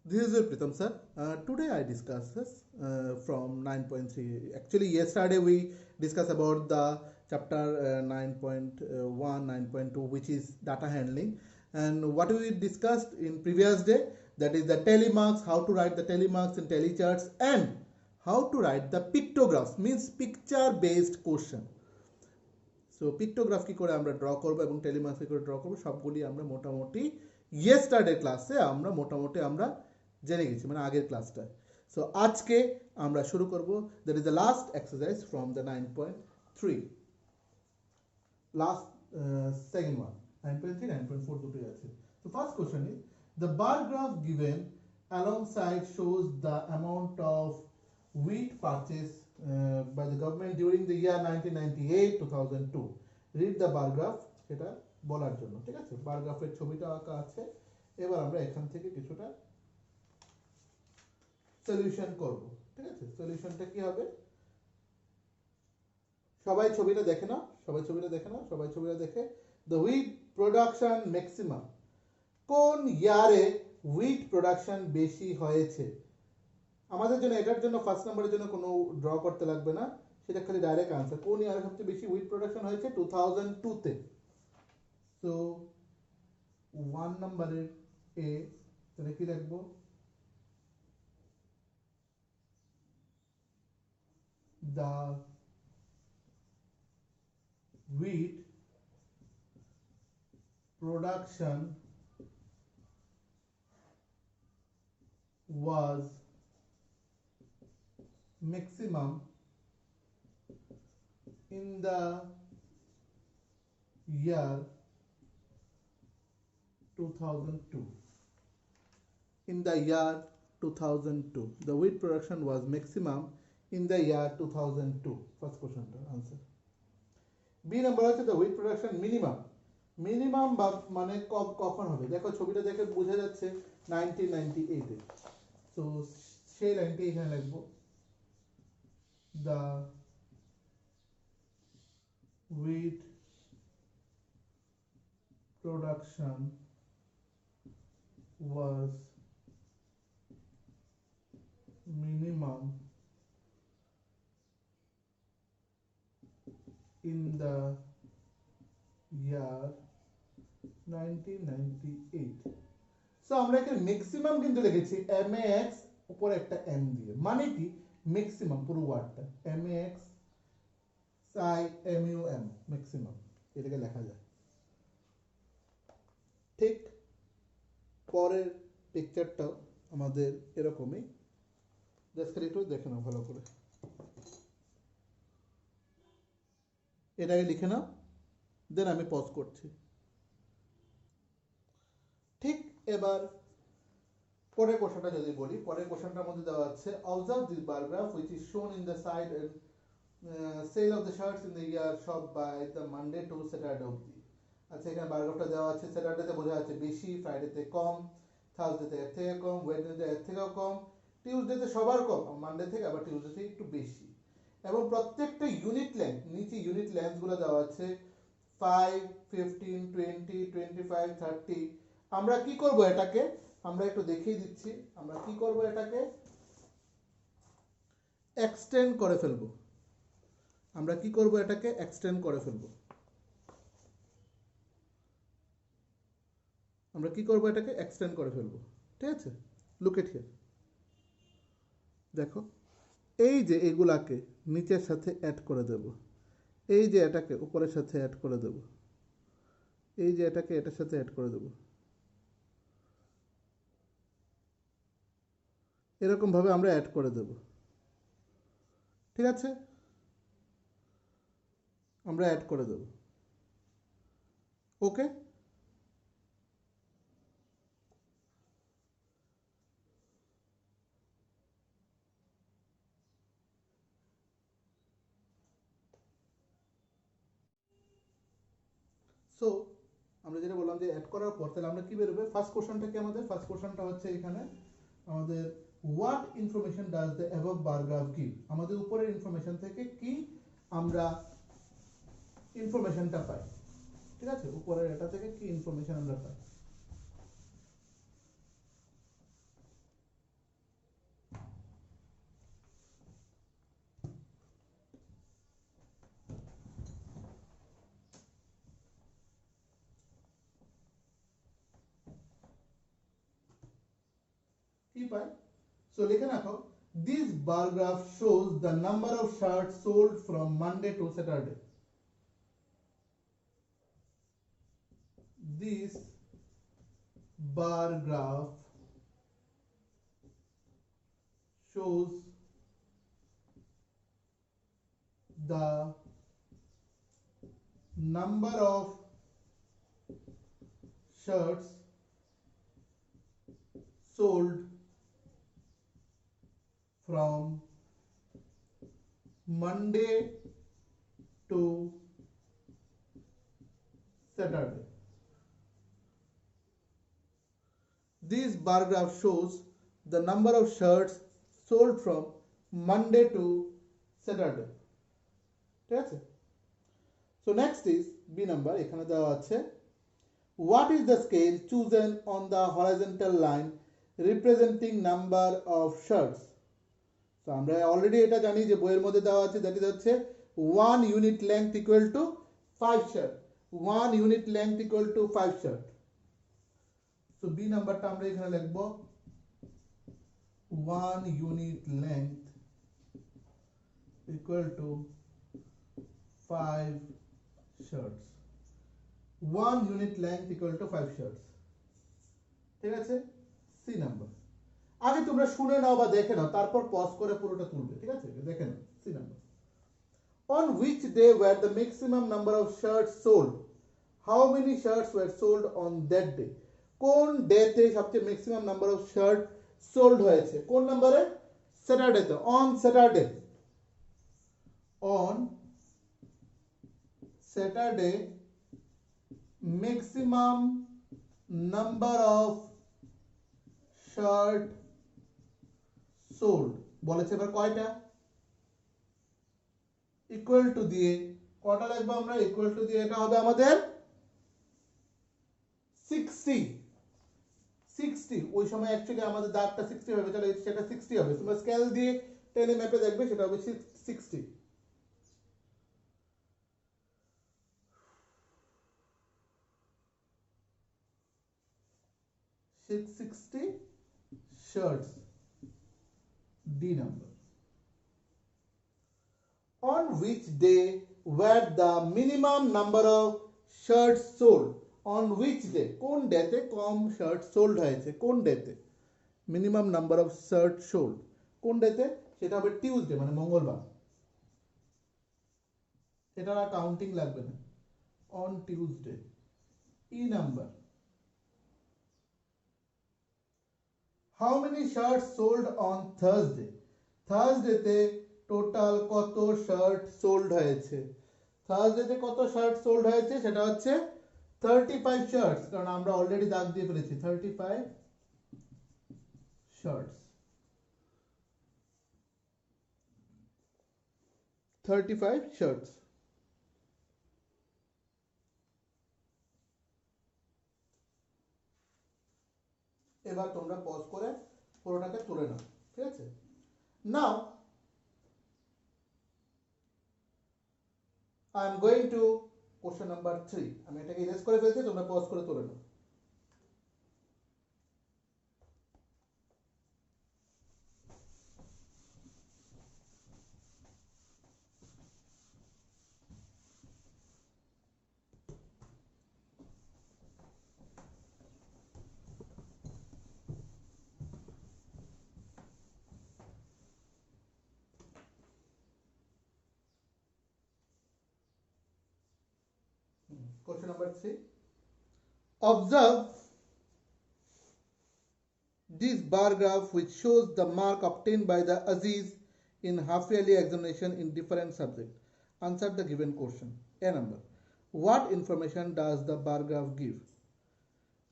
This is your Pritam sir. Today I discuss this from 9.3. Actually, yesterday we discussed about the chapter 9.1, 9.2, which is data handling. And what we discussed in previous day, that is the telemarks, how to write the telemarks in telecharts, and how to write the pictographs, means picture based question. So পিক্টোগ্রাফ কি করে আমরা draw করব এবং টেলিমার্কস কি করে draw করব সবগুলি আমরা মোটামুটি ইয়েস্টারডে ক্লাসে আমরা জেনে গেছি, মানে আগের ক্লাসটায়। সো আজকে আমরা শুরু করব, that is the last exercise from the 9.3, last second one. 9.3 9.4 দুটোই আছে। So first question is the bar graph given alongside shows the amount of wheat purchase by the government during the year 1998-2002. Read the bar graph, সেটা বলার জন্য, ঠিক আছে? বার গ্রাফের ছবিটা আঁকা আছে। এবার আমরা এখান থেকে কিছুটা সলিউশন করব, ঠিক আছে? সলিউশনটা কি হবে? সবাই ছবিটা দেখে নাও, সবাই ছবিটা দেখে দ্য হুইট প্রোডাকশন ম্যাক্সিমাম, কোন ইয়ারে হুইট প্রোডাকশন বেশি হয়েছে? আমাদের জন্য এটার জন্য ফার্স্ট নাম্বারের জন্য কোনো ড্র করতে লাগবে না, সেটা খালি ডাইরেক্ট আনসার। কোন ইয়ারে সবচেয়ে বেশি হুইট প্রোডাকশন হয়েছে? 2002 তে। সো 1 নাম্বারের এ, তাহলে কি লিখবো? The wheat production was maximum in the year 2002. In the year 2002, the wheat production was maximum in the year 2002. First question answer. B number আছে the wheat production minimum. Minimum মানে কখন হবে? দেখো ছবিটা দেখে বোঝা যাচ্ছে 1998 এ। তো সেই লাইনটি এখানে লিখবো, the wheat production was minimum in the year 1998. So আমরা এখানে ম্যাক্সিমাম কিন্তু লিখেছি max উপরে একটা m দিয়ে, মানে কি ম্যাক্সিমাম পুরো ওয়ার্ডটা max psi mum ম্যাক্সিমাম, এটাকে লেখা যায়। ঠিক পরের পিকচারটাও আমাদের এরকমই, জাস্ট খালি একটু দেখে নাও ভালো করে, এটাকে লিখে নাও, দেন আমি পজ করছি। ঠিক এবার পরের কোশ্চেনটা যদি বলি, পরের কোশ্চেনটার মধ্যে দেওয়া আছে observe this bar graph which is shown in the side sale of the shirts in the year shop by the Monday to Saturday অবধি। আচ্ছা, এখানে বার গ্রাফটা দেওয়া আছে, স্যাটারডেতে বোঝা যাচ্ছে বেশি, ফ্রাইডেতে কম, থার্সডেতে এর থেকে কম, ওয়েডনেসডে এর থেকেও কম, টিউসডেতে সবার কম, মানডে থেকে আবার টিউসডেতে একটু বেশি। এবং প্রত্যেকটা ইউনিট লেন্থ, নিচে ইউনিট লেন্থগুলো দেওয়া আছে 5, 15, 20, 25, 30। আমরা কি করব এটাকে? আমরা একটু দেখিয়ে দিচ্ছি, আমরা কি করব এটাকে এক্সটেন্ড করে ফেলবো। আমরা কি করব এটাকে এক্সটেন্ড করে ফেলবো। আমরা কি করব এটাকে এক্সটেন্ড করে ফেলবো, ঠিক আছে? লুক এট হিয়ার, দেখো এই যে এগুলাকে নিচের সাথে অ্যাড করে দেব, এই যে এটাকে উপরের সাথে অ্যাড করে দেব, এই যে এটাকে এটার সাথে অ্যাড করে দেব, এরকম ভাবে আমরা অ্যাড করে দেব, ঠিক আছে? আমরা অ্যাড করে দেব, ওকে? সো আমরা যেটা বললাম যে অ্যাড করার পর তাহলে আমরা কি বেরোবে? ফার্স্ট কোশ্চেনটা কি আমাদের? ফার্স্ট কোশ্চেনটা হচ্ছে এখানে আমাদের what information does the above bar graph give? আমাদের উপরের ইনফরমেশন থেকে কি আমরা ইনফরমেশনটা পাই, ঠিক আছে? উপরের এটা থেকে কি ইনফরমেশন আমরা পাই? কি পাই সো লিখে রাখো this bar graph shows the number of shirts sold from Monday to Saturday. This bar graph shows the number of shirts sold from Monday to Saturday. This bar graph shows the number of shirts sold from Monday to Saturday. ঠিক আছে so next is B number এখানে দেওয়া আছে what is the scale chosen on the horizontal line representing number of shirts so আমরা already এটা জানি যে বইয়ের মধ্যে দেওয়া আছে দ্যাট ইজ হচ্ছে 1 unit length equal to 5 shirt 1 unit length equal to 5 shirt so B নাম্বারটা আমরা এখানে লিখব 1 unit length equal to 5 shirts 1 unit length equal to 5 shirts ঠিক আছে সি নাম্বার আগে তোমরা শুনে নাও বা দেখে নাও তারপর পজ করে পুরোটা তুলবে ঠিক আছে দেখে নাও see number on which day were the maximum number of shirts sold how many shirts were sold on that day কোন ডেতে সবচেয়ে maximum number of shirt sold হয়েছে কোন নম্বরে স্যাটারডেতে on Saturday on Saturday maximum number of shirt sold বলেছে এবার কয়টা ইকুয়াল টু দিয়ে কয়টা লিখবো আমরা ইকুয়াল টু দিয়ে এটা হবে আমাদের 60 ওই সময় অ্যাকচুয়ালি আমাদের দাগটা 60 হবে তাহলে সেটা 60 হবে তোমরা স্কেল দিয়ে টেনে ম্যাপে দেখবে সেটা হবে 60 660 shirts D number on which day were the minimum number of shirts sold on which day কোন ডেতে কম শার্ট সোল্ড হয়েছে কোন ডেতে minimum number of shirt sold কোন ডেতে সেটা হবে টিউসডে মানে মঙ্গলবার এটা কাউন্টিং লাগবে না on Tuesday E number how many shirts sold on Thursday Thursday তে টোটাল কত শার্ট সোল্ড হয়েছে থার্সডে তে কত শার্ট সোল্ড হয়েছে সেটা হচ্ছে 35 শার্টস কারণ আমরা অলরেডি দাগ দিয়ে ফেলেছি 35 শার্টস 35 শার্টস এবার তোমরা পজ করে পুরোটাকে তুলে নাও ঠিক আছে নাও I am going to question number 3 আমি এটাকে ইরেজ করে ফেলছি তোমরা পজ করে তুলে নাও Question number 3 observe this bar graph which shows the mark obtained by the Aziz in half yearly examination in different subjects answer the given question a number what information does the bar graph give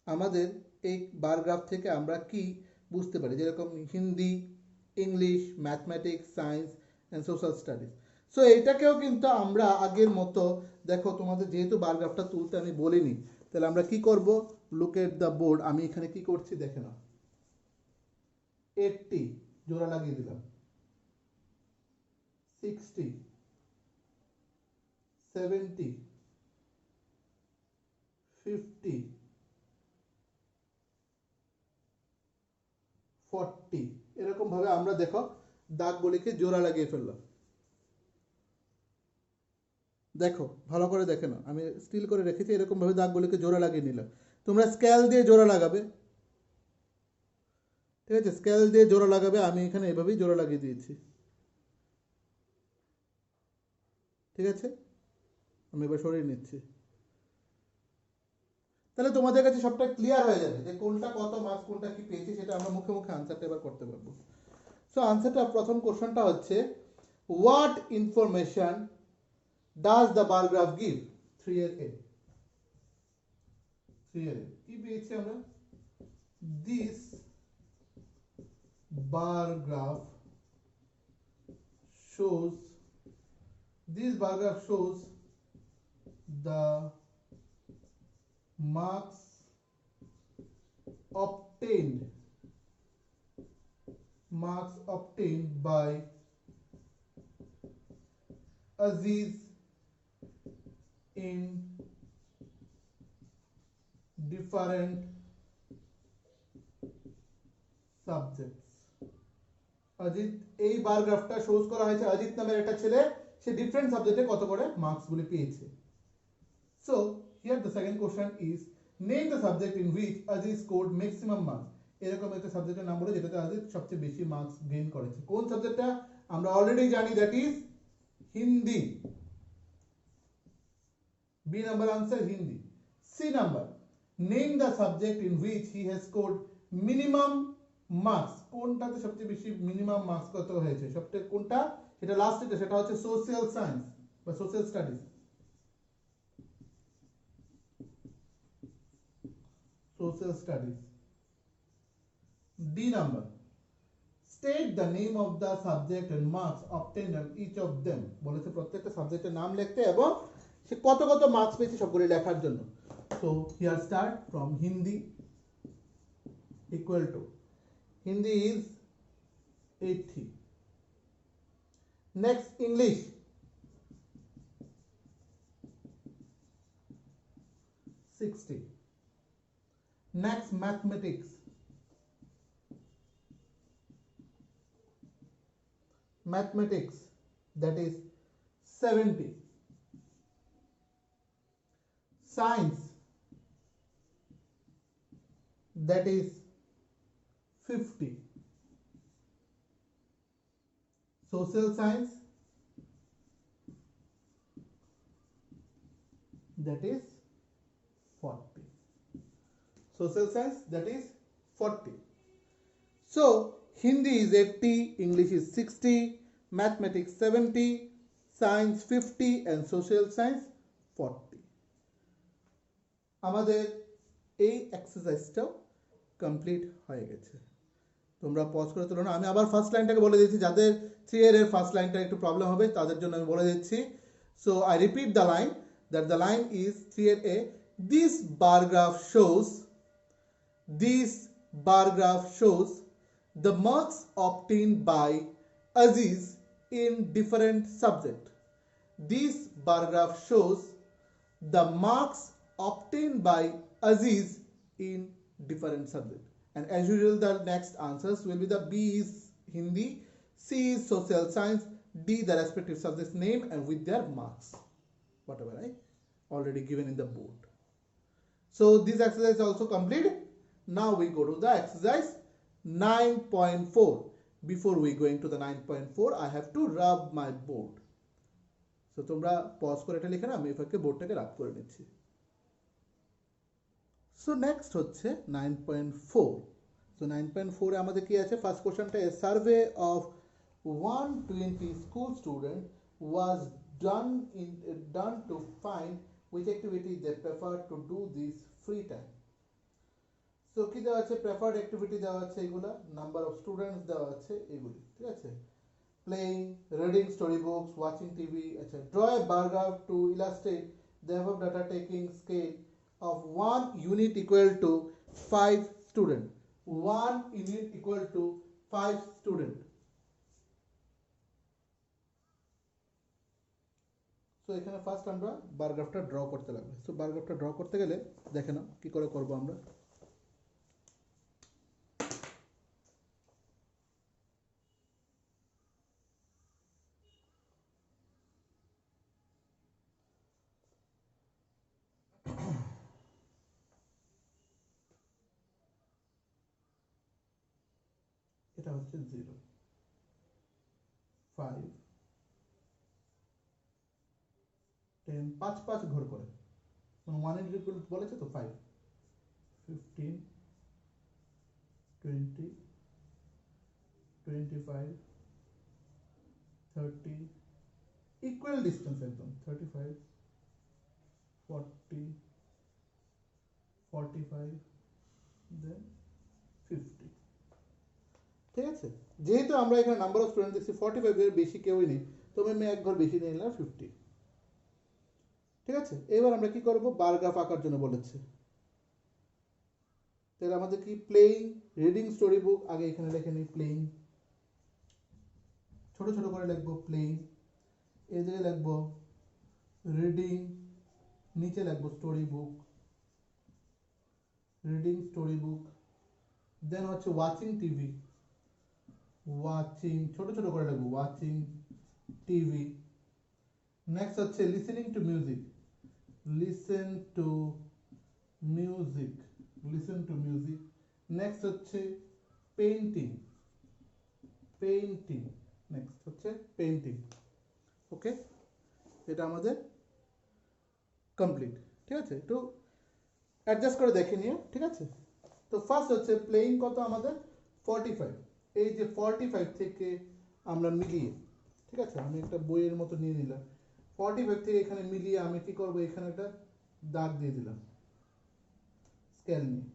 আমাদের এই bar graph থেকে আমরা কি বুঝতে পারি যেরকম Hindi English mathematics science and social studies so এটাকেও কিন্তু আমরা আগের মতো দেখো তোমাদের যেহেতু বার গ্রাফটা তুলতে আমি বলিনি তাহলে আমরা কি করব লুক এট দ্য বোর্ড আমি এখানে কি করছি দেখে নাও 80 জোড়া লাগিয়ে দিলাম 60 70 50 40 এরকম ভাবে আমরা দেখো দাগগুলিকে জোড়া লাগিয়ে ফেললাম। দেখো ভালো করে দেখে নাও, আমি স্টিল করে রেখেছি, এরকম ভাবে দাগগুলিকে জোড়া লাগিয়ে নিলাম। তোমরা স্কেল দিয়ে জোড়া লাগাবে, ঠিক আছে, স্কেল দিয়ে জোড়া লাগাবে, আমি এখানে এভাবেই জোড়া লাগিয়ে দিয়েছি, ঠিক আছে। আমি এবার সরিয়ে নিচ্ছি, তাহলে তোমাদের কাছে সবটা ক্লিয়ার হয়ে যাবে যে কোনটা কত মার্কস, কোনটা কি পেয়েছি, সেটা আমরা মুখে মুখে আনসারটা এবার করতে পারবো। সো আনসারটা, প্রথম কোশ্চেনটা হচ্ছে what information does the bar graph give? 3 এর এ, 3 এর এ কি পেয়েছি আমরা? This bar graph shows, this bar graph shows the marks obtained by Aziz in different subjects. Ajit, এই বার গ্রাফটা শোজ করা হয়েছে অজিত নামের একটা ছেলে, সে ডিফারেন্ট সাবজেক্টে কত করে মার্কস গুলি পেয়েছে। So here the second question is name the subject in which Ajit scored maximum marks. এরকম একটা সাবজেক্টের নাম বলে যেটাতে অজিত সবচেয়ে বেশি মার্কস গেইন করেছে। কোন সাবজেক্টটা? আমরা অলরেডি জানি, that is Hindi. B number answer Hindi. C number, name the subject in which he has scored minimum marks. কোনটাতে সবচেয়ে বেশি মিনিমাম মার্কস কত হয়েছে, সবচেয়ে কোনটা, সেটা লাস্টে, সেটা হচ্ছে সোশ্যাল সায়েন্স বা social studies. Social studies. D number, state the name of the subject and marks obtained on each of them. বলেছে প্রত্যেকটা সাবজেক্টের নাম লিখতে এবং সে কত কত মার্কস পেয়েছে সবগুলো লেখার জন্য। So here start from Hindi equal to, Hindi is 80. Next English, 60. Next mathematics, that is 70. Science, that is 50. Social science, that is 40. Social science, that is 40. So Hindi is 80, English is 60, mathematics 70, science 50 and social science 40. আমাদের এই এক্সারসাইজটাও complete হয়ে গেছে। তোমরা pause করে তুলো না, আমি আবার ফার্স্ট লাইনটাকে বলে দিচ্ছি, যাদের 3 এর ফার্স্ট লাইনটা একটু প্রবলেম হবে তাদের জন্য আমি বলে দিচ্ছি। So I repeat the line, that the line is 3 এর a, this bar graph shows the marks obtained by Aziz in different subject. This bar graph shows the marks obtained by Aziz in different subject. And as usual, the next answers will be the B is Hindi, C is social science, D the respective subject's name and with their marks, whatever I already given in the board. So this exercise is also completed. Now we go to the exercise 9.4. Before we going to the 9.4, I have to rub my board. So তোমরা pause করে এটা লিখে না, আমি এফাকে বোর্ডটাকে রাব করে নিচ্ছি। So next হচ্ছে 9.4। So 9.4 এ আমাদের কি আছে, ফার্স্ট কোশ্চেনটা, a survey of 120 school student was done to find which activity they prefer to do this free time. So কি দেওয়া আছে, প্রেফার্ড অ্যাক্টিভিটি দেওয়া আছে, এগুলা নাম্বার অফ স্টুডেন্টস দেওয়া আছে, এগুলি ঠিক আছে। Playing, reading story books, watching TV. আচ্ছা, draw a bar graph to illustrate the above data taking scale of 1 unit equal to 5 student. 1 unit equal to 5 student. So এখানে ফার্স্ট আমরা বার গ্রাফটা draw করতে লাগবে। সো বার গ্রাফটা ড্র করতে গেলে দেখে নাও কি করে করব আমরা। এটা হচ্ছে 0 5 10 5 5 ঘর করে মানে 1 ইকুয়াল বলেছে তো 5 15 20 25 30 ইকুয়াল ডিস্টেন্স একদম 35 40 45 দেন 50 ঠিক আছে যেহেতু আমরা এখানে নাম্বার অফ স্টুডেন্ট দেখছি 45 এর বেশি কেউই নেই তবে আমি এক ঘর বেশি নিয়ে নিলাম 50 ঠিক আছে এবার আমরা কি করব বার গ্রাফ আঁকার জন্য বলেছে তাহলে আমাদের কি প্লেইং রিডিং স্টোরি বুক আগে এখানে লিখে নিই প্লেইং ছোট ছোট করে লিখবো প্লেইং এই জায়গায় লিখবো রিডিং নিচে লিখবো story book reading story book then হচ্ছে ওয়াচিং টিভি ওয়াচিং ছোট ছোট করে লিখবো ওয়াচিং টিভি নেক্সট হচ্ছে listening to music listen to music listen to music next হচ্ছে পেইন্টিং পেইন্টিং নেক্সট হচ্ছে পেইন্টিং ওকে এটা আমাদের কমপ্লিট ঠিক আছে একটু অ্যাডজাস্ট করে দেখে নিও ঠিক আছে তো ফার্স্ট হচ্ছে প্লেইং কত আমাদের 45 এই যে 45 থেকে আমরা মিলিয়ে ঠিক আছে আমি একটা বইয়ের মতো নিয়ে নিলাম 45 থেকে এখানে মিলিয়ে আমি কি করব এখানে একটা দাগ দিয়ে দিলাম স্কেল নিয়ে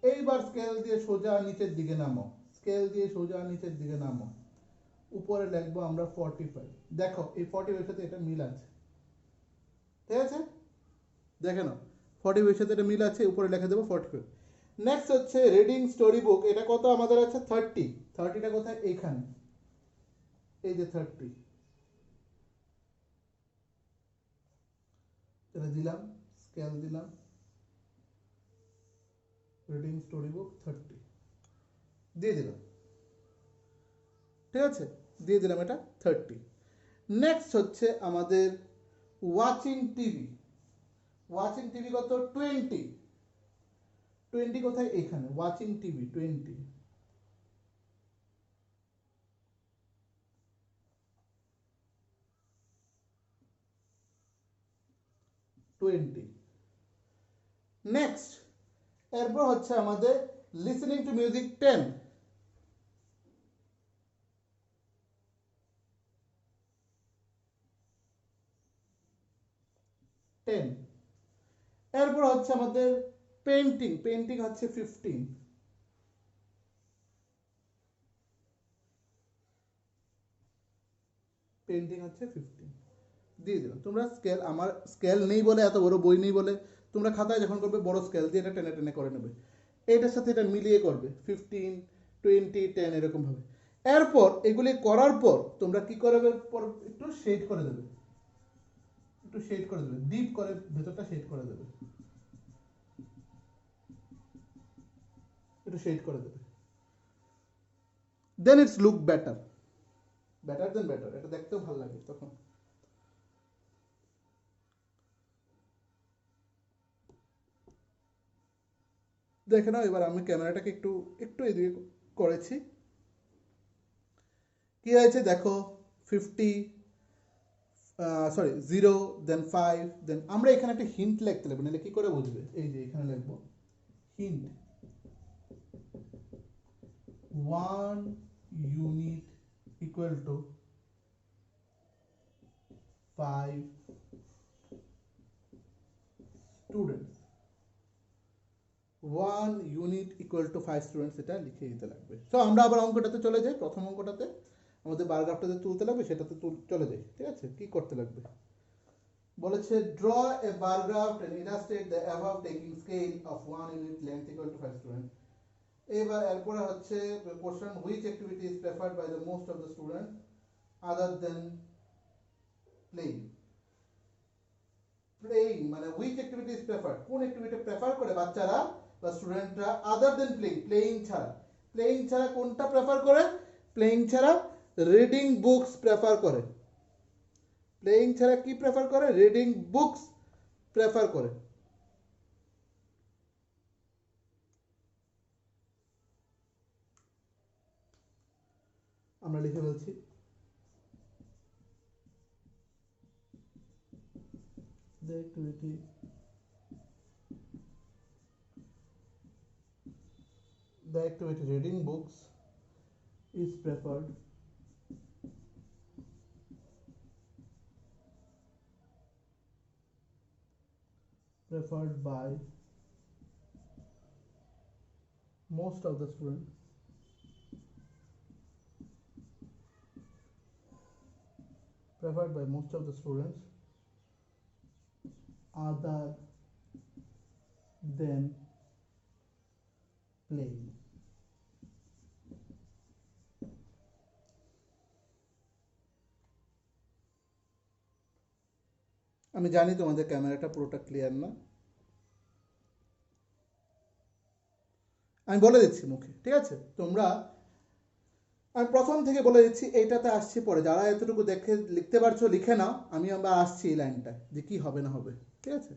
এইবার স্কেল দিয়ে সোজা নিচের দিকে নামো স্কেল দিয়ে সোজা নিচের দিকে নামো উপরে লিখবো আমরা 45 দেখো এই 45 এর সাথে এটা মিল আছে ঠিক আছে দেখে নাও 45 এর সাথে এটা মিল আছে উপরে লিখে দেবো 45 নেক্সট হচ্ছে রিডিং স্টোরি বুক এটা কত আমাদের আছে 30 30টা কোথায় এইখানে এই যে 30 এটা দিলাম স্কেল দিলাম রিডিং স্টোরি বুক 30 দিয়ে দিলাম ঠিক আছে দিয়ে দিলাম এটা 30 নেক্সট হচ্ছে আমাদের ওয়াচিং টিভি কত 20 কোথায় এখানে ওয়াচিং টিভি 20 নেক্সট এরপর হচ্ছে আমাদের লিসেনিং টু মিউজিক 10 এরপর হচ্ছে আমাদের পেইন্টিং হচ্ছে 15 পেইন্টিং হচ্ছে 15 দিয়ে দিলাম তোমরা স্কেল আমার স্কেল নেই বলে এত বড় বই নেই বলে তোমরা খাতায় যখন করবে বড় স্কেল দিয়ে এটা টেনে টেনে করে নেবে এইটার সাথে এটা মিলিয়ে করবে 15 20 10 এরকম ভাবে এরপর এগুলি করার পর তোমরা কি করবে একটু শেড করে দেবে ডিপ করে ভেতরটা শেড করে দেবে একটু শেড করে দেবে then it's look better then better এটা দেখতেও ভালো লাগে তখন দেখে নাও এবার আমি ক্যামেরাটাকে একটু এদিকে করেছি কি হয়েছে দেখো 50 সরি 0 দেন 5 দেন আমরা এখানে একটা হিন্ট লিখতে লাগবে নাহলে কি করে বুঝবে এই যে এখানে লিখবো hint 1 unit equal to 5 students 1 unit equal to 5 students এটা লিখে দিতে লাগবে তো আমরা আবার অঙ্কটাতে চলে যাই প্রথম অঙ্কটাতে আমাদের বার গ্রাফটাতে তুলতে লাগবে সেটাতে চলে যাই ঠিক আছে কি করতে লাগবে বলেছে draw a bar graph and illustrate the above taking scale of 1 unit length equal to 5 students এবার এরপরে হচ্ছে question which activity is preferred by the most of the students other than playing মানে which activity is preferred কোন activity prefer করে বাচ্চারা বা স্টুডেন্টরা other than playing ছাড়া কোনটা প্রেফার করে playing ছাড়া রিডিং বুকস প্রেফার করে প্লেইং ছাড়া কি প্রেফার করে রিডিং বুকস প্রেফার করে আমরা লিখে ফেলছি the activity reading books is preferred by most of the students other than playing. আমি জানি তোমাদের ক্যামেরাটা পুরোটা ক্লিয়ার না, আমি বলে দিচ্ছি মুখে, ঠিক আছে? আমি প্রথম থেকে বলে দিচ্ছি, এইটাতে আসছি পরে, যারা এতটুকু দেখে লিখতে পারছো লিখে নাও, আমি আবার আসছি এই লাইনটা যে কি হবে না হবে, ঠিক আছে?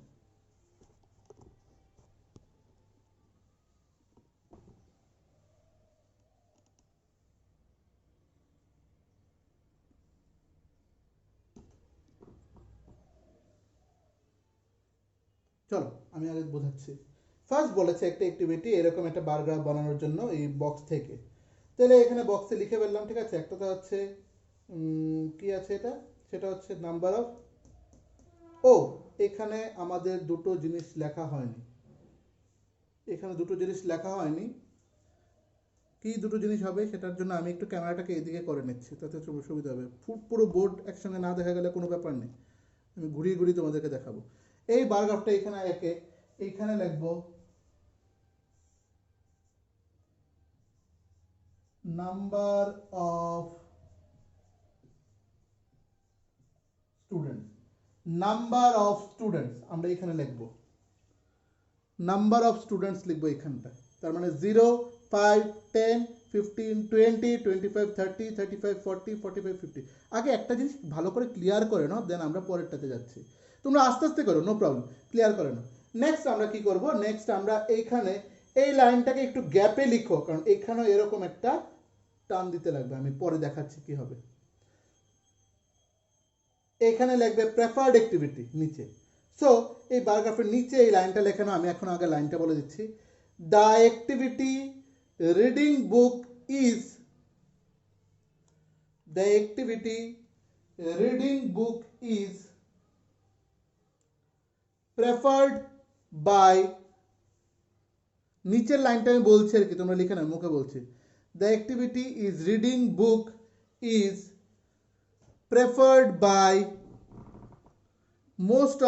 চলো আমি আগে বোঝাচ্ছি। ফার্স্ট বলেছে একটা অ্যাক্টিভিটি এরকম একটা বার গ্রাফ বানানোর জন্য এই বক্স থেকে, তাহলে এখানে বক্সে লিখে ফেললাম, ঠিক আছে? একটাতে হচ্ছে কি আছে এটা, সেটা হচ্ছে নাম্বার অফ, এখানে আমাদের দুটো জিনিস লেখা হয়নি, কি দুটো জিনিস হবে সেটার জন্য আমি একটু ক্যামেরাটাকে এদিকে করে নিচ্ছি, তাতে সুবিধা হবে। পুরো বোর্ড একসঙ্গে না দেখা গেলে কোনো ব্যাপার নেই, আমি ঘুরিয়ে ঘুরিয়ে তোমাদেরকে দেখাবো। এই বার গ্রাফটা এখানে এইখানে লিখবো নাম্বার অফ স্টুডেন্টস, আমরা এখানে লিখবো নাম্বার অফ স্টুডেন্টস, লিখবো এখানটায়। তার মানে 0, 5, 10, 15, 20, 25, 30, 35, 40, 45, 50। আগে একটা জিনিস ভালো করে ক্লিয়ার করে নাও, দেন আমরা পরেরটাতে যাচ্ছি। তোমরা আস্তে আস্তে করো, নো প্রবলেম, ক্লিয়ার করে নাও। নেক্সট আমরা কি করব, নেক্সট আমরা এইখানে এই লাইনটাকে একটু গ্যাপে লিখো, কারণ এখানেও এরকম একটা টান দিতে লাগবে, আমি পরে দেখাচ্ছি কি হবে। এখানে লিখবে প্রেফার্ড অ্যাক্টিভিটি নিচে। সো এই প্যারাগ্রাফের নিচে এই লাইনটা লেখানো, আমি এখন আগে লাইনটা বলে দিচ্ছি। The activity reading book is preferred by, নিচের লাইনটা আমি বলছি আর কি, তোমরা লিখে নাও, মুখে বলছি। The activity is reading book is preferred by most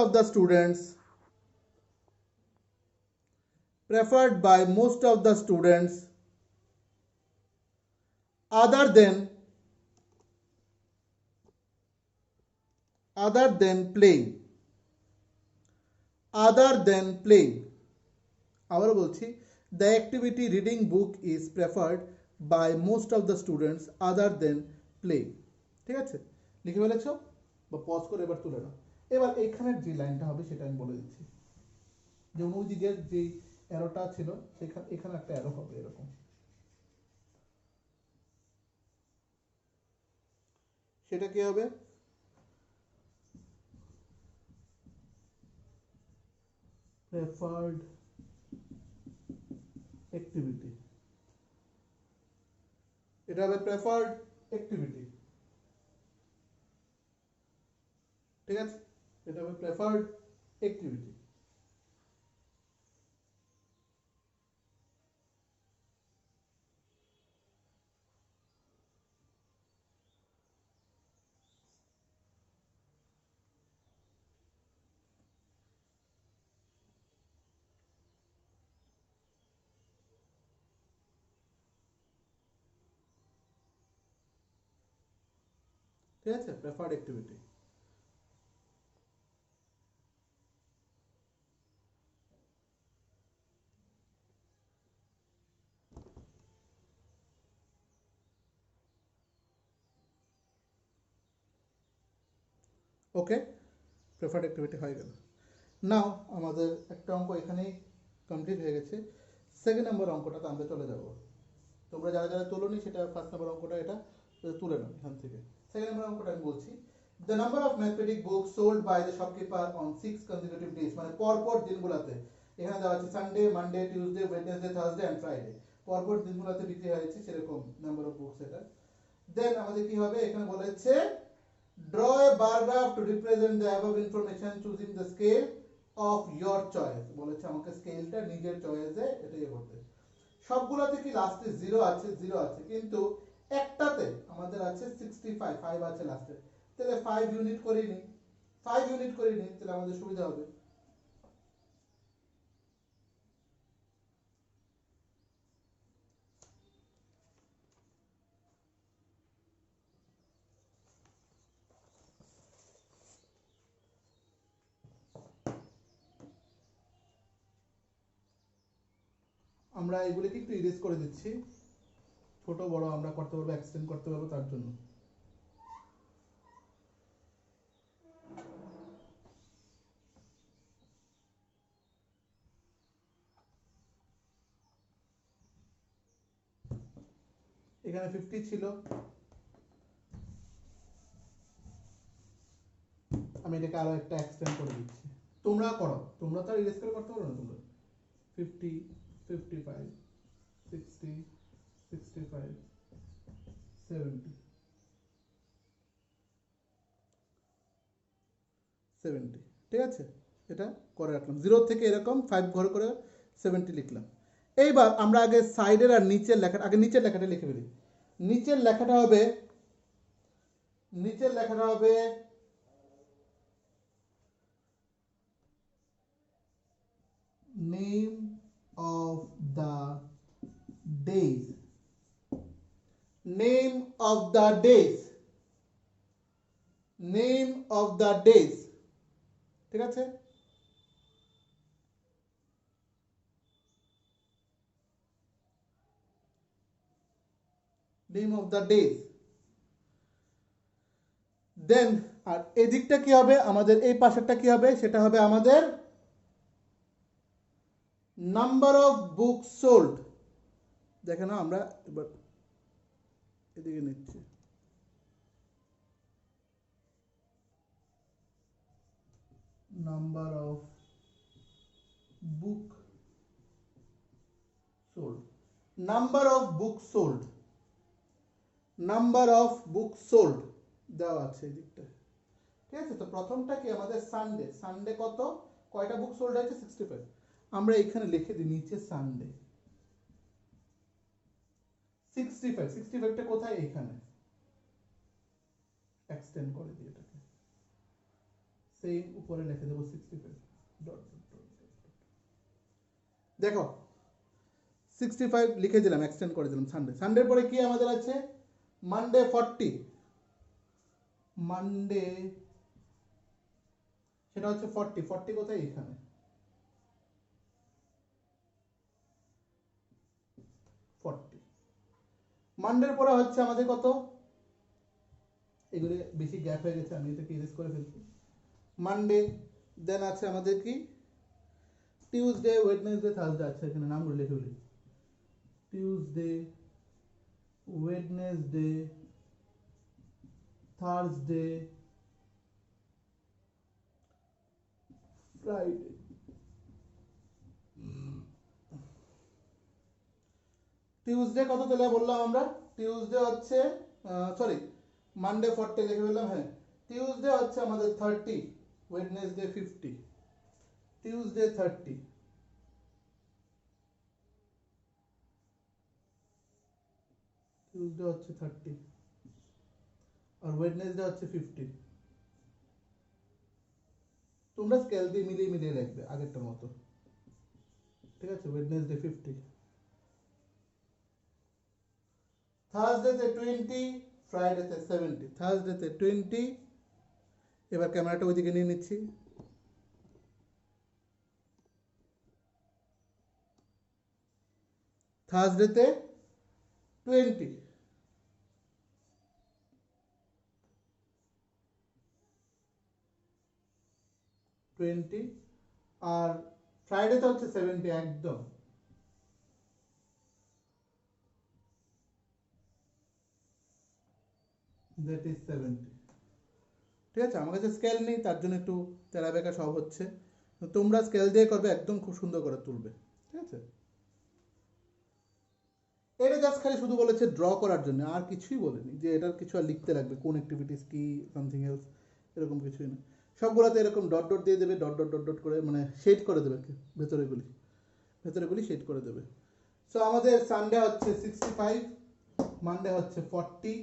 of the students other than playing, আবারও বলছি, the activity reading book is preferred by most of the students other than playing। ঠিক আছে, লিখে ফেলেছো বা পজ করে এবার তুলে নাও। এবার এখানের যে লাইনটা হবে সেটা আমি বলে দিচ্ছি। যেমন ওই দিকের যে অ্যারোটা ছিল সেখানে এখানে একটা অ্যারো হবে এরকম, সেটা কি হবে, প্রেফার্ড অ্যাক্টিভিটি, এটা হবে প্রেফার্ড অ্যাক্টিভিটি, ঠিক আছে? এটা হবে প্রেফার্ড অ্যাক্টিভিটি। ঠিক আছে, প্রেফার্ড অ্যাক্টিভিটি। ওকে, প্রেফার্ড অ্যাক্টিভিটি হয়ে গেল। নাও আমাদের একটা অঙ্ক এখানেই কমপ্লিট হয়ে গেছে। সেকেন্ড নম্বর অঙ্কটাতে আমরা চলে যাব। তোমরা যারা যারা তোলোনি সেটা ফার্স্ট নম্বর অঙ্কটা এটা তুলে নাও এখান থেকে। সেকেন্ড নাম্বার অঙ্কটা আমি বলছি, the number of mathematic book sold by the shopkeeper on 6 consecutive days, মানে পরপর দিনগুলোতে, এখানে দেওয়া আছে Sunday, Monday, Tuesday, Wednesday, Thursday and Friday, পরপর দিনগুলোতে বিক্রি হয়েছে সেরকম নাম্বার অফ বুকস এটা। দেন আমাদের কি হবে, এখানে বলেছে draw a bar graph to represent the above information choosing the scale of your choice, বলেছে আমাকে স্কেলটা নিজের চয়েসে এটা ইয়ে করতে। সবগুলোতে কি লাস্টে জিরো আছে, জিরো আছে, কিন্তু একটাতে আমাদের আছে 65, 5 আছে লাস্টে, তাহলে 5 ইউনিট করে নিই, 5 ইউনিট করে নিই, তাহলে আমাদের সুবিধা হবে। আমরা এগুলিকে একটু ইরেজ করে দিচ্ছি, ছোট বড় আমরা করতে পারবো, এক্সটেন্ড করতে পারবো, তার জন্য। এখানে 50 ছিল, আমি এটাকে আরো একটা এক্সটেন্ড করে দিচ্ছি, তোমরা করো, তোমরা তো আর ইরেজ করে করতে পারো না। তোমরা 50, 55, 60, 65, 70, 70, ঠিক আছে, এটা করে রাখলাম। 0 থেকে এরকম 5 ঘর করে 70 লিখলাম। এইবার আমরা আগে সাইডের আর নিচের লেখাটা, আগে নিচের লেখাটা লিখে ফেলি। নিচের লেখাটা হবে, নিচের লেখাটা হবে name of the days, name of the days, name of the days, ঠিক আছে। Name of the days. Then আর এদিকটা কি হবে আমাদের, এই পাশেরটা কি হবে, সেটা হবে আমাদের নাম্বার অফ বুক সোল্ড। দেখে না, আমরা এবার এদিকে নিচ্ছি, number of book sold, number of book sold, number of book sold দেওয়া আছে এই দিকটা, ঠিক আছে। তো প্রথমটা কি আমাদের সানডে, সানডে কত, কয়টা বুক সোল্ড হয়েছে, 65, আমরা এখানে লিখে দিই নিচে সানডে 65, 65টা কোথায়, এখানে এক্সটেন্ড করে দিই এটাকে, সেই উপরে লিখে দেবো 65 ডট ডট। দেখো 65 লিখে দিলাম, এক্সটেন্ড করে দিলাম সানডে। সানডের পরে কি আমাদের আছে, মানডে 40, মানডে সেটা হচ্ছে 40, 40 কোথায়, এখানে 40। মানডের পরে হচ্ছে আমাদের কত, এগুলো বেশি গ্যাপ হয়ে গেছে, আমি এটাকে ইরেজ করে ফেলছি। মানডে, দেন আছে আমাদের কি টিউসডে, ওয়েডনেসডে, থার্সডে, আছে এখানে নামগুলো লিখে ফেলি, Tuesday, Wednesday, Thursday, Friday. Tuesday কত তাহলে বললাম আমরা, টিউসডে হচ্ছে সরি, মানডে 40 লিখে ফেললাম, হ্যাঁ। টিউসডে হচ্ছে আমাদের 30, ওয়েডনেসডে 50, টিউসডে 30, টিউসডে হচ্ছে 30 আর ওয়েডনেসডে হচ্ছে 50। তোমরা স্কেল দিয়ে মিলিয়ে মিলিয়ে লিখবে আগেরটার মতো, ঠিক আছে। ওয়েডনেসডে 50, থার্সডেতে 20, ফ্রাইডেতে 70, থার্সডেতে 20, এবার ক্যামেরাটা ওইদিকে নিয়ে নিচ্ছি, থার্সডেতে 20, 20, আর ফ্রাইডেতে হচ্ছে 70 একদম। That is 70। ঠিক আছে, আমার কাছে স্কেল নেই, তার জন্য একটু তেরা বেকা সব হচ্ছে। তোমরা স্কেল দিয়ে করবে, একদম খুব সুন্দর করে তুলবে। ঠিক আছে, এটা জাস্ট খালি শুধু বলেছে ড্র করার জন্য, আর কিছুই বলেনি যে এটার কিছু আর লিখতে লাগবে, কোন অ্যাক্টিভিটিস কি সামথিং এলস, এরকম কিছুই না। সবগুলোতে এরকম ডট ডট দিয়ে দেবে, ডট ডট ডট ডট করে, মানে শেড করে দেবে ভেতরেগুলি শেড করে দেবে। সো আমাদের সানডে হচ্ছে 65, মানডে হচ্ছে 40,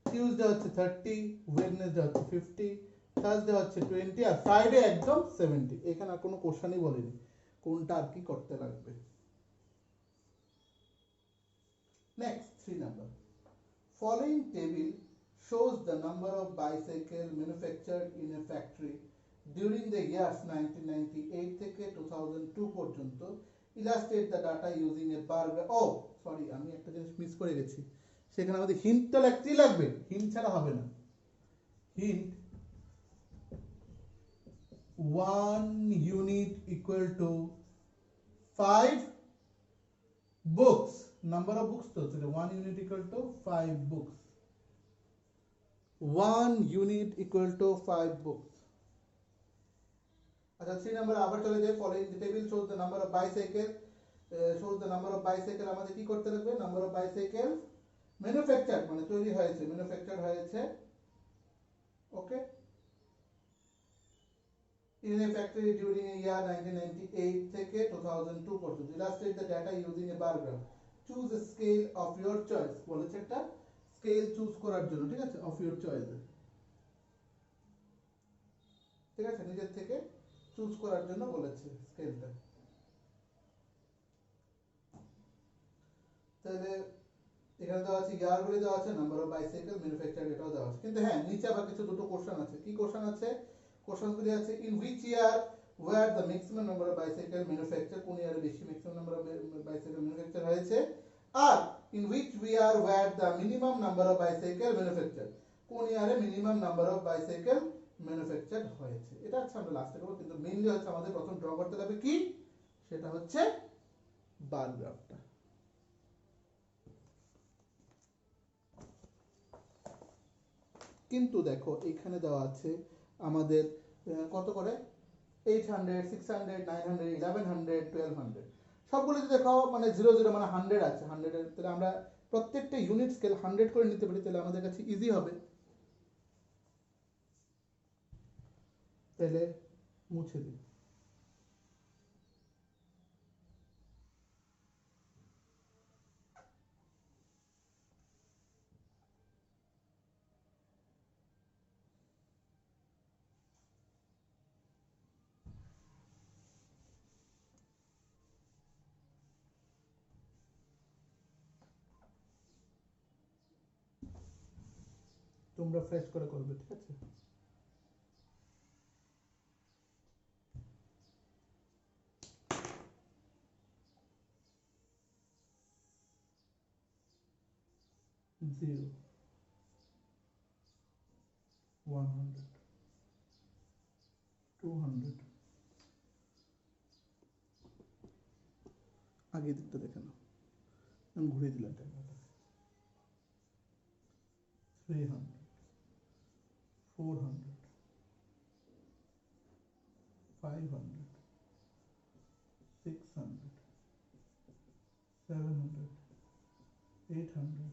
টিউসডে হচ্ছে 30, ওয়েডনেসডে হচ্ছে 50, থার্সডে হচ্ছে 20, আর ফ্রাইডে একদম 70। এখানে আর কোনো কোশ্চেনই বলেনি কোনটা আর কি করতে লাগবে। Next, 3 number. Following table shows the number of bicycles manufactured in a factory during the years 1998 থেকে 2002 পর্যন্ত. Illustrate the data using a bar graph. Oh, sorry, আমি একটা জিনিস মিস করে গেছি। সেখানে আমাদের হিন্ট তো লাগতেই লাগবে, হিন্ট ছাড়া হবে না। Hint 1 unit equal to 5 books. Number of books তো 1 unit equal to 5 books. 1 unit equal to 5 books. আচ্ছা, 3 নাম্বার আবার চলে যায়। Following the table shows the number of bicycle, আমাদের কি করতে লাগবে? নাম্বার অফ বাইসাইকেল ম্যানুফ্যাকচার, মানে তৈরি হয়েছে, ম্যানুফ্যাকচার হয়েছে, ওকে, in a factory during a year 1998 থেকে 2002 পর্যন্ত. Illustrate the data using a bar graph. Choose a scale of your choice. বলেছে একটা স্কেল চুজ করার জন্য, ঠিক আছে, অফ ইওর চয়েস, ঠিক আছে, নিজের থেকে চুজ করার জন্য বলেছে স্কেলটা। তাহলে এখানে দেওয়া আছে, ইয়ারগুলি দেওয়া আছে, নাম্বার অফ বাইসাইকেল ম্যানুফ্যাকচার এটাও দেওয়া আছে। কিন্তু হ্যাঁ, নিচে আবার কিছু দুটো কোশ্চেন আছে। কি কোশ্চেন আছে? কোশ্চেনগুলি আছে, in which year were the maximum number of bicycle manufacture, কোন ইয়ারে বেশি maximum number of bicycle manufacture হয়েছে, আর in which year were the minimum number of bicycle manufacture, কোন ইয়ারে minimum number of bicycle manufacture হয়েছে। এটা হচ্ছে আমরা লাস্টে করবো, কিন্তু মেইনলি হচ্ছে আমাদের প্রথম ড্র করতে হবে কি, সেটা হচ্ছে বার গ্রাফটা। কিন্তু দেখো এখানে দেওয়া আছে আমাদের কত করে, 800, 600, 900, 1100, 1200, সবগুলোতে দেখো মানে 00 মানে 100 আছে। 100 তাহলে আমরা প্রত্যেকটা ইউনিট স্কেল 100 করে নিতে পারি, তাহলে আমাদের কাছে ইজি হবে। তাহলে মুছে দিই। তোমরা ফ্রেশ করে করবে, ঠিক আছে। জিরো, 100, 200, আগের দিকটা দেখে নাও, আমি ঘুরিয়ে দিলাম ক্যামেরাটা, 300, 400, 500, 600, 700, 800,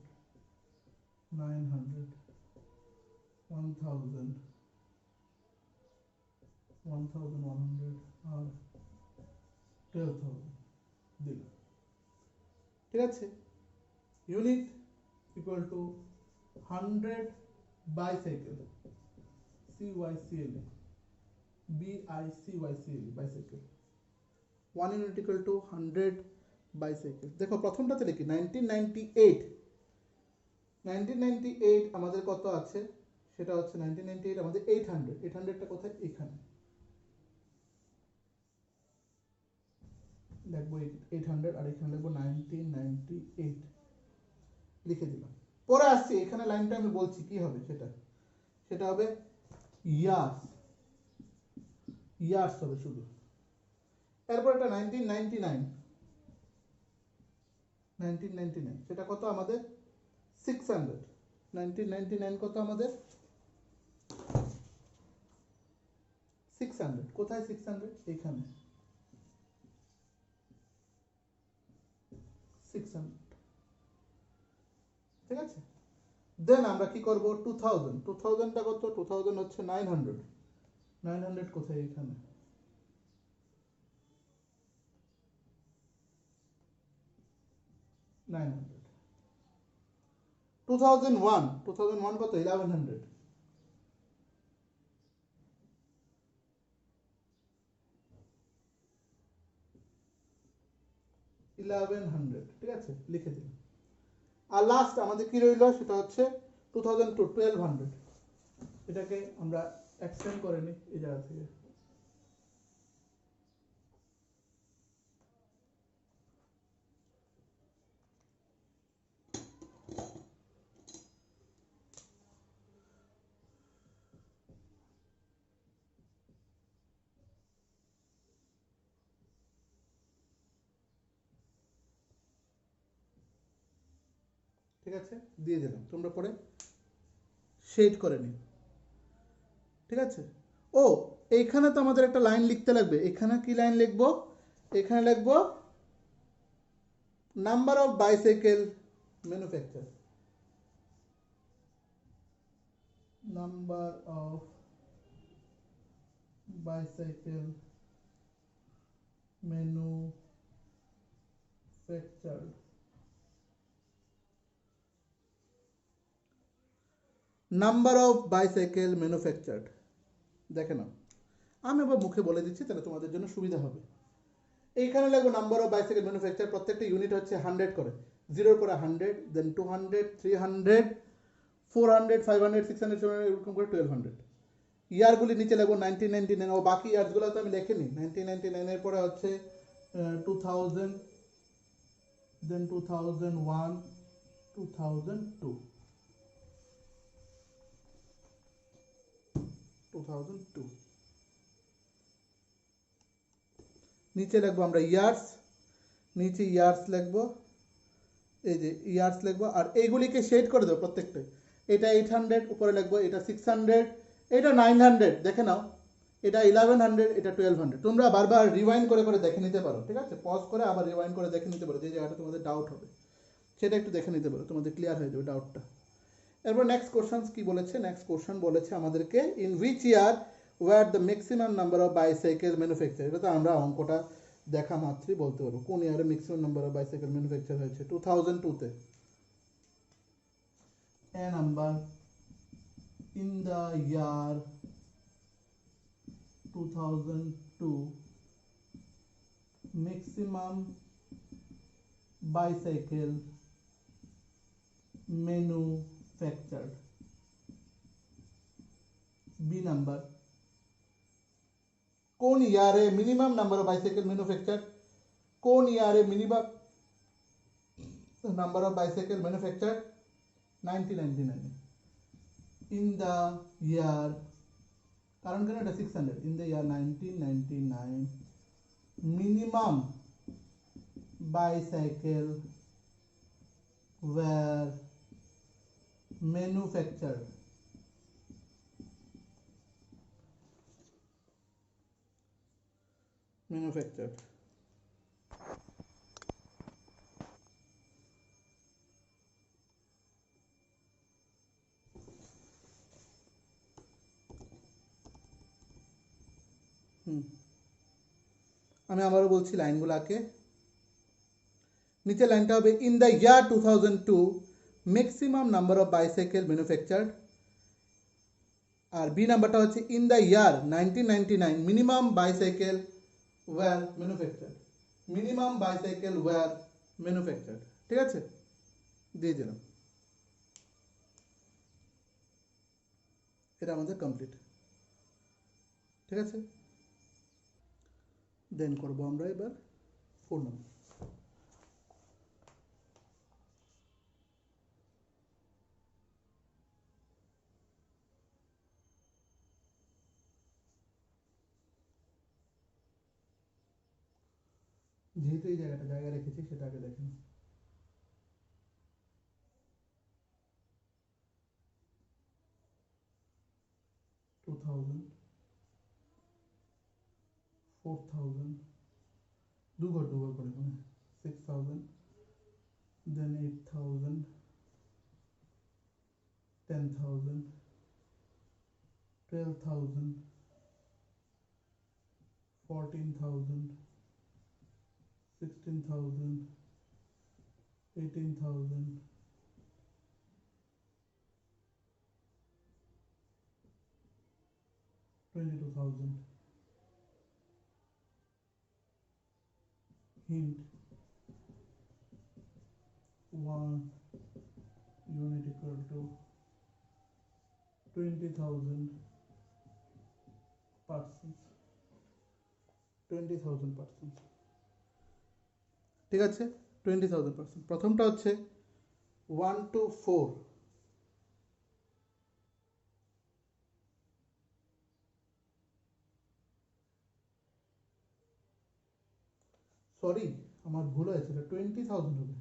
900, 1000, 1100 আর 12,000 দিল, ঠিক আছে। Unit equal to 100 bicycle, CYCL, BICYCL, bicycle. 1 unit equal to 100 bicycle. দেখো প্রথমটাতে লিখি 1998, 1998 আমাদের কত আছে, সেটা হচ্ছে 1998 আমাদের 800, 800টা কোথায়, এখানে দেখবো 800, আর এখানে লিখবো 1998, লিখে দিলাম। পরে আসছি, এখানে লাইনটা আমি বলছি কি হবে, সেটা হবে ইয়ার্স, ইয়ার্স হবে শুধু। এরপর এটা 1999, সেটা কত আমাদের 600, 1999 কত আমাদের 600 কোথায় 600 এখানে 600 ঠিক আছে দেন আমরা কি করব 2000 2000টা কত 2000 হচ্ছে 900 900 কোথায় এখানে 900 2001 2001 কত 1100 1100 ঠিক আছে লিখে দিন আর লাস্ট আমাদের কি রইল সেটা হচ্ছে 2002 1200 এটাকে আমরা এক্সটেন্ড করে নিই এই জায়গা থেকে ঠিক আছে দিয়ে দিলাম তোমরা পরে শেড করে নিও ঠিক আছে ও এইখানে তো আমাদের একটা লাইন লিখতে লাগবে এখানে কি লাইন লিখবো এখানে লিখবো number of bicycle manufacture number of bicycle manufactured number of bicycle manufactured দেখে নাও আমি আবার মুখে বলে দিচ্ছি তাহলে তোমাদের জন্য সুবিধা হবে এইখানে লাগবে নাম্বার অফ বাইসাইকেল ম্যানুফ্যাকচার প্রত্যেকটা ইউনিট হচ্ছে 100 করে জিরোর পরে 100 দেন 200 300 400 500 600 700 এরকম করে 1200 ইয়ারগুলি নিচে লাগবো 1999 ও বাকি ইয়ার্সগুলো তো আমি লিখিনি 1999 এর পরে হচ্ছে 2000 দেন 2001 2002 2002 নিচে লিখবো আমরা ইয়ার্স নিচে ইয়ার্স লিখবো এই যে ইয়ার্স লিখবো আর এইগুলিকে শেড করে দেবো প্রত্যেকটা এটা 800 উপরে লিখবো এটা 600 এটা 900 দেখে নাও এটা 1100 এটা 1200 তোমরা বারবার রিওয়াইন্ড করে করে দেখে নিতে পারো ঠিক আছে পজ করে আবার রিওয়াইন্ড করে দেখে নিতে পারো যে জায়গাটা তোমাদের ডাউট হবে সেটা একটু দেখে নিতে পারো তোমাদের ক্লিয়ার হয়ে যাবে ডাউটটা এরপর নেক্সট কোশ্চেন কি বলেছে নেক্সট কোশ্চেন বলেছে আমাদেরকে in which year were the maximum number of bicycle manufacture এটা তো আমরা অঙ্কটা দেখা মাত্রই বলতে পারবো কোন ইয়ারে maximum number of bicycle manufacture হয়েছে 2002 তে A number in the year 2002 maximum bicycle manufactured B number কোন ইয়ারে minimum number of bicycle manufacture কোন ইয়ারে minimum number of bicycle manufacture 1999 in the year কারণ কেন এটা 600 in the year 1999 minimum bicycle were manufactured আমি আবারও বলছি লাইনগুলোকে নিচে লাইনটা হবে in the year 2002 maximum number of bicycle manufactured আর বি নাম্বারটা হচ্ছে in the year 1999 minimum bicycle were manufactured minimum bicycle were manufactured ঠিক আছে দিয়ে দিলাম এটা আমাদের কমপ্লিট ঠিক আছে দেন করবো আমরা এবার 4 নম্বর যেহেতু এই জায়গা রেখেছি সেটা আগে দেখেন 4000, 4000, দুবার করে মানে 6000, then 8000, 10,000, 12,000, 14,000, 16,000, 18,000, 22,000. Hint: 1 unit equal to 20,000 persons. 20,000 persons. ঠিক আছে, 20,000 persons। প্রথমটা হচ্ছে 1 to 4, সরি আমার ভুল হয়েছে, 20,000 হবে।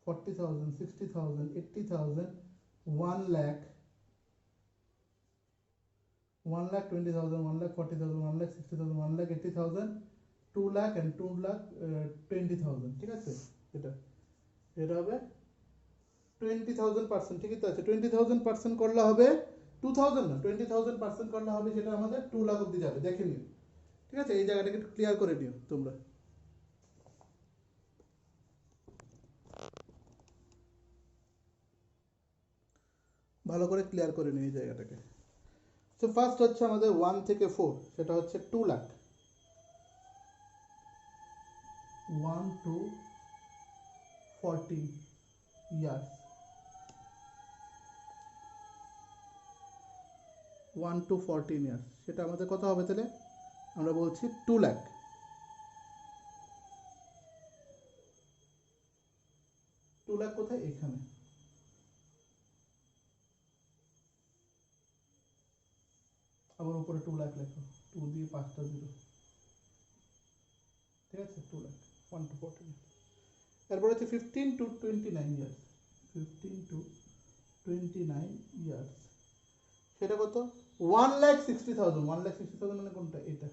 40,000, 60,000, 80,000, 1 lakh, 1,20,000, 1,40,000, 1,60,000, 1,80,000, 2 lakh and 2,20,000। ঠিক আছে, এটা হবে 20,000 পার্সেন্ট। ঠিকই তো আছে, 20,000 পার্সেন্ট করলে হবে 2,000 না, 20,000 পার্সেন্ট করলে হবে সেটা আমাদের 2 লাখ অব্দি যাবে। দেখে নিও, ঠিক আছে, এই জায়গাটাকে একটু ক্লিয়ার করে নিও তোমরা, ভালো করে ক্লিয়ার করে নিও এই জায়গাটাকে। সো ফার্স্ট হচ্ছে আমাদের 1 থেকে 4, সেটা হচ্ছে 2 lakh. 1 to 14 years, 1 to 14 years, সেটা আমাদের কত হবে তাহলে? আমরা বলছি 2 লাখ। 2 লাখ কোথায়? এখানে। আবার উপরে 2 লাখ লেখো, 2 দিয়ে 5টা 0, ঠিক আছে, 2 লাখ, 1 to 14। এরপর হচ্ছে 15 to 29 ইয়ার্স, 15 to 29 ইয়ার্স, সেটা কত? 1,60,000। 1,60,000 মানে কোনটা? এটা।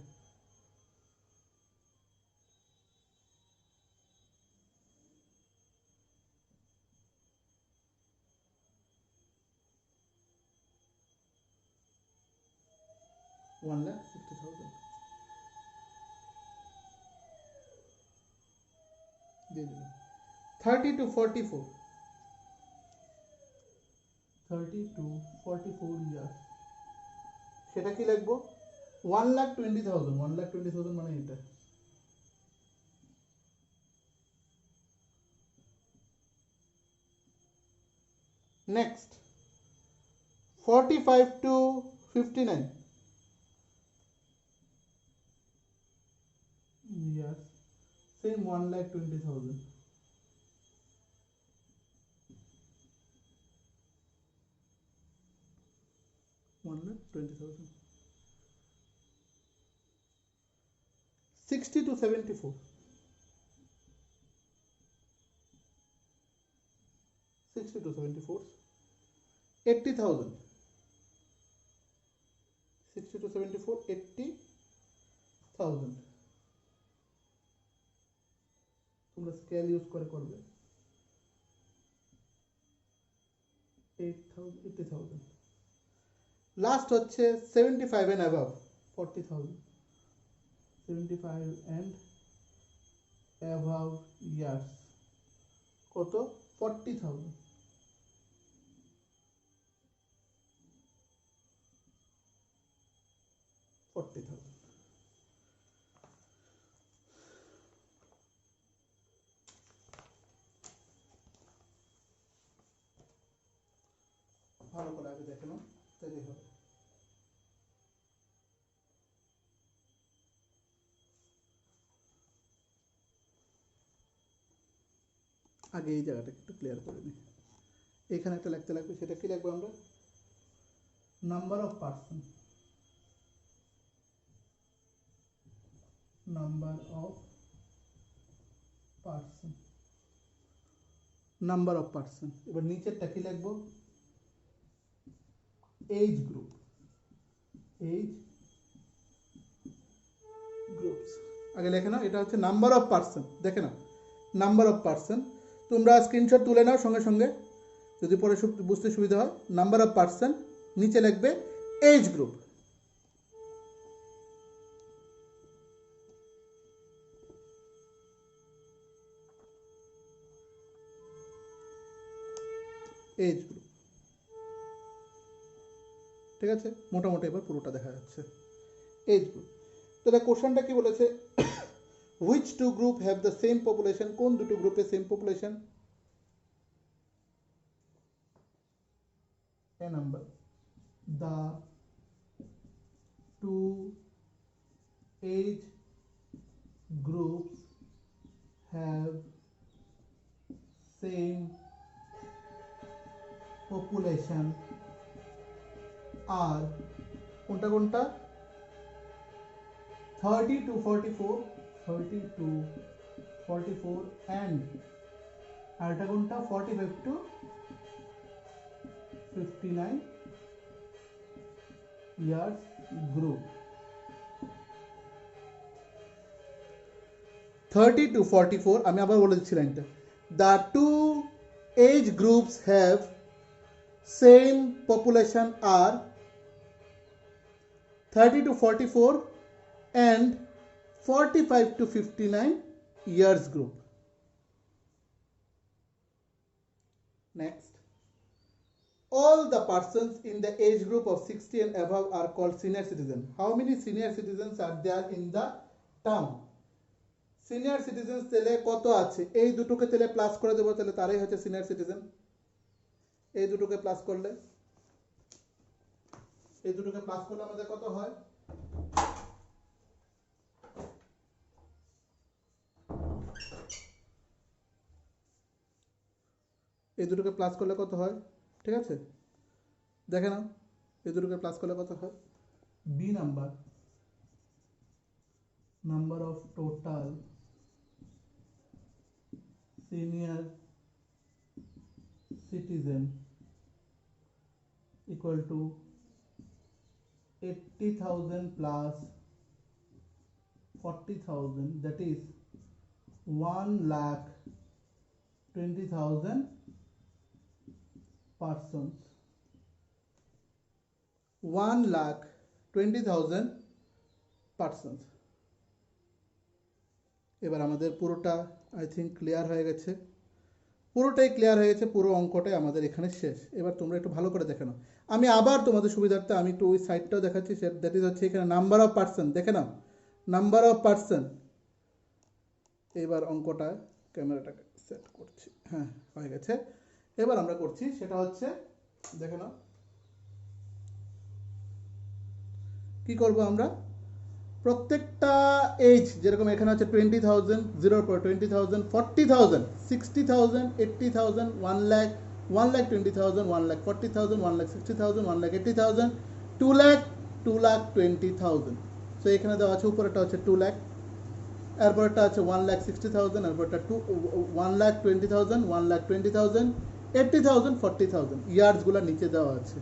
$1,60,000 দিয়ে দিলাম। 30 to 44, 30 to 44 ইয়ার্স, সেটা কি লিখবো? 1,20,000। 1,20,000 মানে এটা। Next 45 to 59 years, same 1,20,000। 1,20,000। 60 to 74, 60 to 74, 80,000। 60 to 74, 80,000। তোমরা স্কেল ইউজ করে করবে। 80,000। লাস্ট হচ্ছে 75 and above, 40,000। 75 and above years, কত? 40,000। 40,000। ভালো করে আগে দেখে নাও, তাহলেই হবে। আগে এই জায়গাটা একটু ক্লিয়ার করে নিই। এখানে একটা লিখতে লাগবে, সেটা কি লিখবো আমরা? Number of person, number of person, number of person. এবার নিচেরটা কি লিখবো? Age group, age groups. আগে লেখে নাও, এটা হচ্ছে নাম্বার অফ পার্সন, দেখে নাও নাম্বার অফ পার্সন। তোমরা স্ক্রিনশট তুলে নাও সঙ্গে সঙ্গে, যদি পরে বুঝতে সুবিধা হয়। নাম্বার অফ পার্সন, নিচে লিখবে এজ গ্রুপ। এজ গ্রুপ, ঠিক আছে, মোটামুটি এবার পুরোটা দেখা যাচ্ছে। এজ গ্রুপ, তাহলে কোশ্চেনটা কি বলেছে, which two group have the same population, কোন দুটো গ্রুপে same population. A number, the two age groups have same population are কোনটা কোনটা 30 to 44, 30 to 44 and আরেকটা কোনটা 45 to 59 years group। 30 to 44, আমি আবার বলে দিচ্ছি লাইনটা, the two age groups have same population are 30 to 44 and 45 to 59 years group। Next, all the persons in the age group of 60 and above are called senior citizen। How many senior citizens are there in the town? Senior citizen তেলে কত আছে, এই দুটোকে তেলে plus করে দেবো, তাহলে তারাই হচ্ছে সিনিয়র সিটিজেন। এই দুটোকে প্লাস করলে, এই দুটোকে প্লাস করলে আমাদের কত হয়, এই দুটোকে প্লাস করলে কত হয়, ঠিক আছে, দেখে নাও এই দুটোকে প্লাস করলে কত হয়। B number, number of total senior citizen equal to 80,000 plus 40,000, that is 1,20,000 persons, 1,20,000 persons। এবার আমাদের পুরোটা আই থিঙ্ক ক্লিয়ার হয়ে গেছে, পুরোটাই ক্লিয়ার হয়ে গেছে, পুরো অঙ্কটাই আমাদের এখানে শেষ। এবার তোমরা একটু ভালো করে দেখে নাও, আমি আবার তোমাদের সুবিধার্থে আমি একটু ওই সাইডটাও দেখাচ্ছি, দ্যাট ইজ হচ্ছে এখানে নাম্বার অফ পার্সন, দেখে নাও নাম্বার অফ পার্সন। এবার অঙ্কটা ক্যামেরাটাকে সেট করছি, হ্যাঁ হয়ে গেছে। এবার আমরা করছি সেটা হচ্ছে, দেখে নাও কি করব আমরা, প্রত্যেকটা এজ যেরকম এখানে আছে 20,000, 0 পর 20,000, 40,000, 60,000, 80,000, 1 lakh, 1,20,000, 1,40,000, 1,60,000, 1,80,000, 2 lakh, 2,20,000। সো এখানে দেওয়া আছে, উপরেটা হচ্ছে 2 lakh, এরপরটা আছে 1,60,000, এরপরটা 1,20,000, 1,20,000, 80,000, 40,000। ইয়ার্সগুলো নিচে দেওয়া আছে,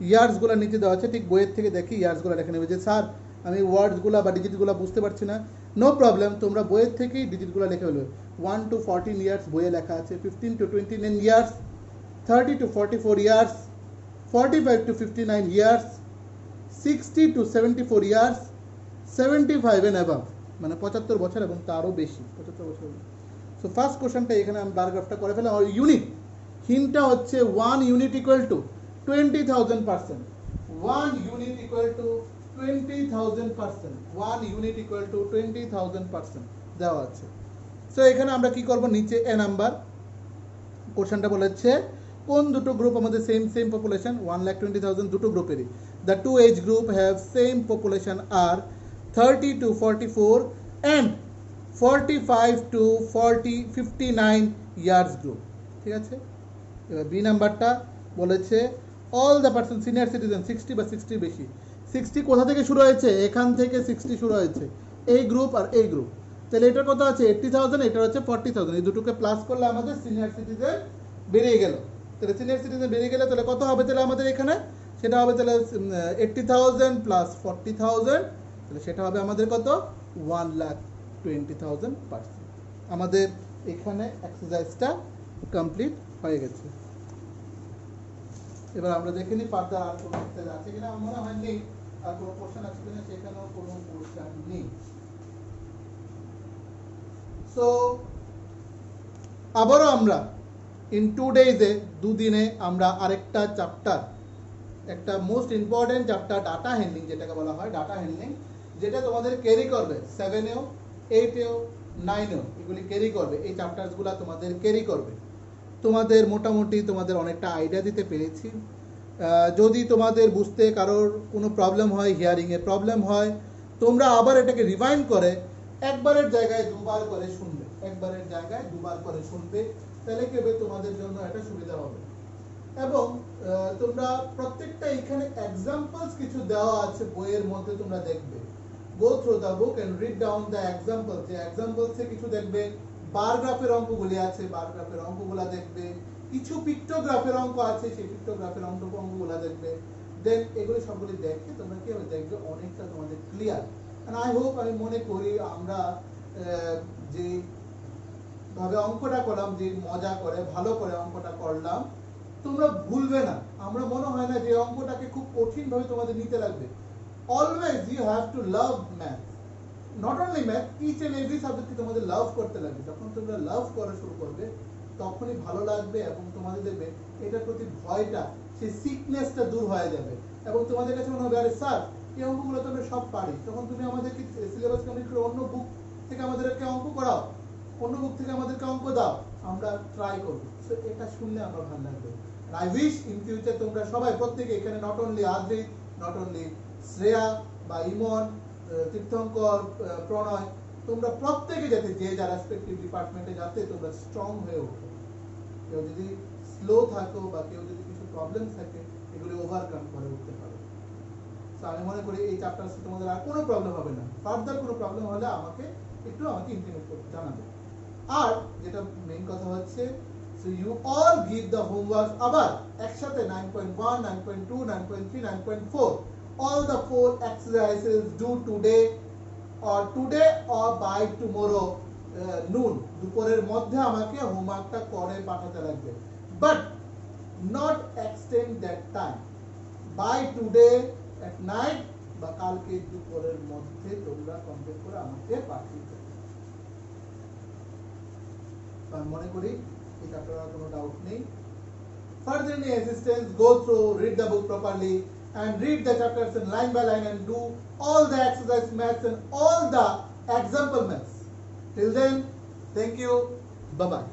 ইয়ার্সগুলো নিচে দেওয়া আছে, ঠিক বইয়ের থেকে দেখি ইয়ার্সগুলো দেখে নেবে যে স্যার আমি ওয়ার্ডসগুলো বা ডিজিটগুলো বুঝতে পারছি না, নো প্রবলেম, তোমরা বইয়ের থেকেই ডিজিটগুলো লিখে ফেলবে। 1 to 14 ইয়ার্স বইয়ে লেখা আছে, 15 to 29 years, 30 to 44 years, 45 to 59 years, 60 to 74 years, 75 and above, মানে 75 বছর এবং তারও বেশি, 75 বছর। সো ফার্স্ট কোশ্চেনটা এখানে আমি বারগ্রাফটা করে ফেলাম। আর ইউনিট হিন্টটা হচ্ছে 1 unit equal to 20,000 percent, 1 unit equal to 20,000 percent, 1 unit equal to 20,000 percent দেওয়া আছে। সো এখানে আমরা কি করব, নিচে এ নাম্বার কোশ্চেনটা বলেছে কোন দুটো গ্রুপ আমাদের সেম পপুলেশন, 1,20,000 দুটো গ্রুপেরই। The two age group have same population আর 30 to 44 and 45 to 59 years group, ঠিক আছে। এবার বি নাম্বারটা বলেছে all the person senior citizen 60 বা 60 বেশি। 60 কোথা থেকে শুরু হয়েছে, এখান থেকে 60 শুরু হয়েছে, এই গ্রুপ আর এই গ্রুপ। তাহলে এটার কত আছে 80,000, এটা হচ্ছে 40,000, এই দুটোকে প্লাস করলে আমাদের সিনিয়র সিটিজেন বেরিয়ে গেল। তাহলে সিনিয়র সিটিজেন বেরিয়ে গেলে তাহলে কত হবে তাহলে আমাদের এখানে, সেটা হবে তাহলে 80,000 প্লাস 40,000, তাহলে সেটা হবে আমাদের কত 1,20,000 পার্সেন্ট। আমাদের এখানে এক্সারসাইজটা কমপ্লিট হয়ে গেছে। এবার আমরা দেখে নিই ফার্দার আর কোনো এক্সারসাইজ আছে কিনা। আমার মনে হয় নেই, আর কোনো কোশ্চেন আছে কিনা, সেখানেও কোনো কোশ্চেন নেই। সো আবারও আমরা ইন 2 ডেজে, দুদিনে আমরা আরেকটা চ্যাপ্টার, একটা most important chapter data handling, যেটাকে বলা হয় ডাটা হ্যান্ডলিং, যেটা তোমাদের ক্যারি করবে 7এও 8এও 9এও, এগুলি ক্যারি করবে, এই চ্যাপ্টারসগুলো তোমাদের ক্যারি করবে। তোমাদের মোটামুটি তোমাদের অনেকটা আইডিয়া দিতে পেরেছি। যদি তোমাদের বুঝতে কারোর কোনো প্রবলেম হয়, হিয়ারিংয়ের প্রবলেম হয়, তোমরা আবার এটাকে রিভাইন্ড করে একবারের জায়গায় দুবার করে শুনবে, একবারের জায়গায় দুবার করে শুনবে, তাহলে কি হবে, তোমাদের জন্য এটা সুবিধা হবে। এবং তোমরা প্রত্যেকটা এখানে এক্সাম্পলস কিছু দেওয়া আছে বইয়ের মধ্যে, তোমরা দেখবে, go through the book and read down the example. যে এক্সাম্পলসে কিছু দেখবে বার গ্রাফের অঙ্কগুলি আছে, বার গ্রাফের অঙ্কগুলা দেখবে, কিছু পিক্টোগ্রাফের অঙ্ক আছে, সেই পিক্টোগ্রাফের অঙ্কগুলা দেখবে। দেন এগুলি সবগুলি দেখে তোমরা কি হবে, দেখবে অনেকটা তোমাদের ক্লিয়ার। এন্ড আই হোপ, আমি মনে করি আমরা যে ভাবে অঙ্কটা করলাম, যে মজা করে ভালো করে অঙ্কটা করলাম, তোমরা ভুলবে না। আমরা মনে হয় না যে অঙ্কটাকে খুব কঠিন ভাবে তোমাদের নিতে লাগবে। Always you have to love math, not only math, each and every সাবজেক্টকে তোমাদের লাভ করতে লাগবে। যখন তোমরা লাভ করা শুরু করবে, তখনই ভালো লাগবে, এবং তোমাদের দেখবে এটার প্রতি ভয়টা, সেই সিকনেসটা দূর হয়ে যাবে, এবং তোমাদের কাছে মনে হবে, আরে স্যার, এই অঙ্কগুলো তো আমরা সব পারি। তখন তুমি আমাদেরকে সিলেবাস কমপ্লিট করে অন্য বুক থেকে আমাদেরকে অঙ্ক করাও, অন্য বুক থেকে আমাদেরকে অঙ্ক দাও, আমরা ট্রাই করবো। সো এটা শুনলে আমার ভালো লাগবে। আই উইশ ইন ফিউচার তোমরা সবাই প্রত্যেকে এখানে, not only Adrit, not only Shreya বা ইমন, তীর্থঙ্কর, প্রণয়, তোমরা প্রত্যেকে যাতে যে যার রেসপেক্টিভ ডিপার্টমেন্টে যাতে তোমরা স্ট্রং হয়ে ওঠো। কেউ যদি স্লো থাকো বা কেউ যদি কিছু প্রবলেম থাকে, এগুলি ওভারকাম করে উঠতে পারো। তো আমি মনে করি এই চ্যাপ্টারসে তোমাদের আর কোনো প্রবলেম হবে না। ফার্দার কোনো প্রবলেম হলে আমাকে ইন্টিমেট করতে জানাবে। আর যেটা মেইন কথা হচ্ছে, so you all give the homework আবার একসাথে 9.1, 9.2, 9.3, 9.4, all the 4 exercises do today or by tomorrow noon, দুপুরের মধ্যে আমাকে হোমওয়ার্কটা করে পাঠাতে লাগবে, but not extend that time, by today at night বা কালকে দুপুরের মধ্যে তোমরা কমপ্লিট করে আমাকে পাঠিয়ে দেবে। আমি মনে করি এটা আপনারা কোনো ডাউট নেই। Further any assistance, go through, read the book properly and read the chapters in line by line and do all the exercise maths and all the example maths. Till then, thank you, bye bye.